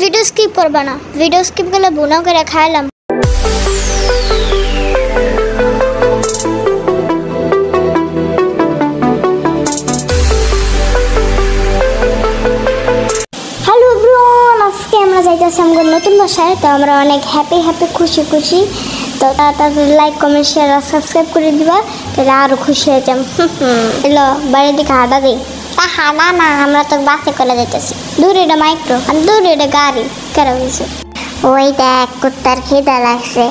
Video skip করবা না, video skip করলে বুনা করে খাইলাম। হ্যালো এভরিওয়ান, আজকে আমরা যাইতেছি আমাদের নতুন বাসায়। তো আমরা অনেক হ্যাপি খুশি। তো তাড়াতাড়ি লাইক কমেন্ট শেয়ার আর সাবস্ক্রাইব করে দিবা, তাহলে আরো খুশি হয়ে যাম। এলো বাড়ির দিকে হাঁটা দিই। হাঁটা না, আমরা তো বাসে করে যাইতেছি। দূরে এটা মাইক্রো আর দূরে এটা গাড়ি কেন হয়েছে। ওই দেখ কুত্তার খিদা লাগছে।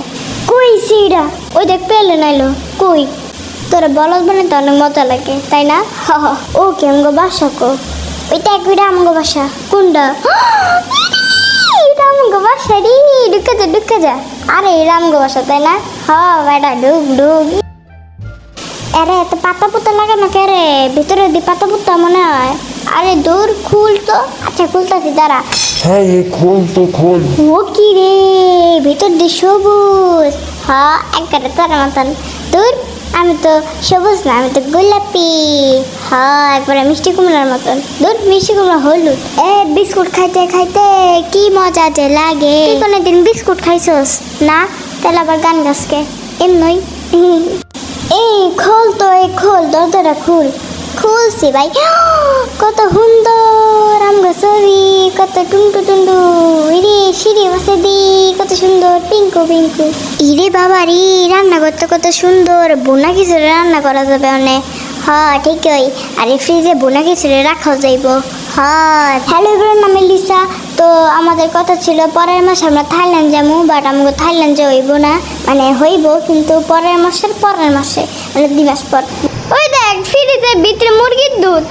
কই সিডা? ওই দেখ পেলে নাইলো কই। তোরা বলদ বানাতে তো অনেক মজা লাগে তাই না? ও কে আমগো বাসা কো? ওইটা একটা আমগো বাসা। কোনটা? এটা আমগো বাসা রে। ঢুকে যা। আরে এটা আমগো বাসা তাই না? বেটা ঢুক। আরে এত পাতা পুতা লাগানো কে রে? ভিতরে দি পাতা পুতা মনে হয়। আরে দূর খুল তো। আচ্ছা খুলতাছি দাঁড়া। হ্যাঁ খোল। ও কি রে, ভিতর দি সবুজ। একবারে তোর মতন। দূর, আমি তো সবুজ না, আমি তো গোলাপি। একবারে মিষ্টি কুমড়ার মতন। দূর, মিষ্টি কুমড়া হলুদ। বিস্কুট খাইতে কি মজা যে লাগে। তুই কোনোদিন বিস্কুট খাইছস না? তাহলে আবার গান গাছকে এমনই। এই খোল তো, খোল, দরজাটা খুলছি ভাই। কত সুন্দর আমগো ছবি, কত টুন্টু ইরে সিঁড়ি বসে দি, কত সুন্দর পিঙ্কু ইরে বাবা রে। রান্না করতে কত সুন্দর। বোনা খিচুড়ি রান্না করা যাবে অনেক। ঠিকই। আর ফ্রিজে বোনা খিচুড়ি রাখাও যাইব। হ্যালো এভরিওয়ান, আমি লিসা। তো আমাদের কথা ছিল পরের মাসে আমরা থাইল্যান্ড যাবো, বাট আমাকে থাইল্যান্ড যে হইব না, মানে হইব কিন্তু পরের মাসে মানে 2 মাস পর। ওই দেখ ফ্রিজের ভিতরে মুরগির দুধ।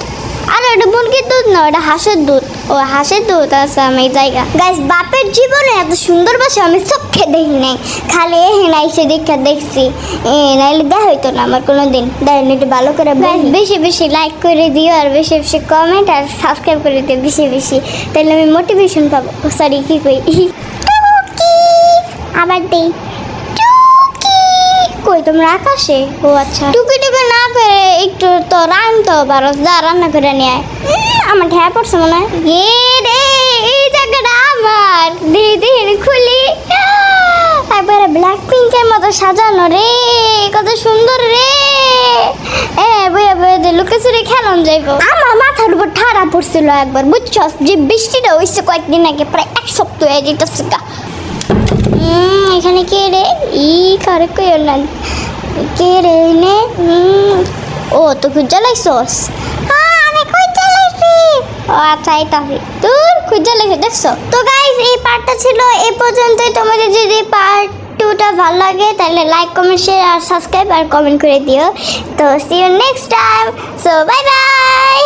আর ওটা মুরগির দুধ না, ওটা হাঁসের দুধ। ও হাঁসের দুধ আছে আমি জায়গা। গাইস, বাপের জীবনে এত সুন্দর বাসা আমি চোখে দেখি নাই, খালি এসে দেখছি। নাইলে দেখা হইতো না আমার কোনোদিন। দেখেন একটু ভালো করে বেশি লাইক করে দিও, আর বেশি কমেন্ট আর সাবস্ক্রাইব করে দিও বেশি, তাহলে আমি মোটিভেশন পাবো। সরি কি কই আবার দেই। কই তোমরা আকাশে? ও আচ্ছা, টুকি না করে একটু তো রান্নতে পারো, যা রান্না করে নিয়ে আয়। আমার ঠেয়া পড়ছে মনে হয়। রে, এই জায়গাটা আমার। দিদি খুলি। একবারে ব্ল্যাক পিঙ্কের মতো সাজানো রে, কত সুন্দর রে। বইয়া লুকাচুরি খেলন যাইব। আমার মাথার উপর ঠাড়া পড়ছিল একবার, বুঝছস? যে বৃষ্টিটা হয়েছে কয়েকদিন আগে, প্রায় 1 সপ্তাহ হয়ে যেতেছে। এখানে কে রে? কারে কই না কে রে নে? ও তো খুঁজা লাইছস? আমি খুঁজা লাইছি। ও আচ্ছা, এই তাহলে তোর খুঁজা লাইছে দেখছো? তো গাইস, এই পার্টটা ছিল এই পর্যন্তই। তোমাদের যদি পার্ট 2টা ভালো লাগে তাহলে লাইক কমেন্ট শেয়ার আর সাবস্ক্রাইব আর কমেন্ট করে দিও। তো see you next time. So bye by.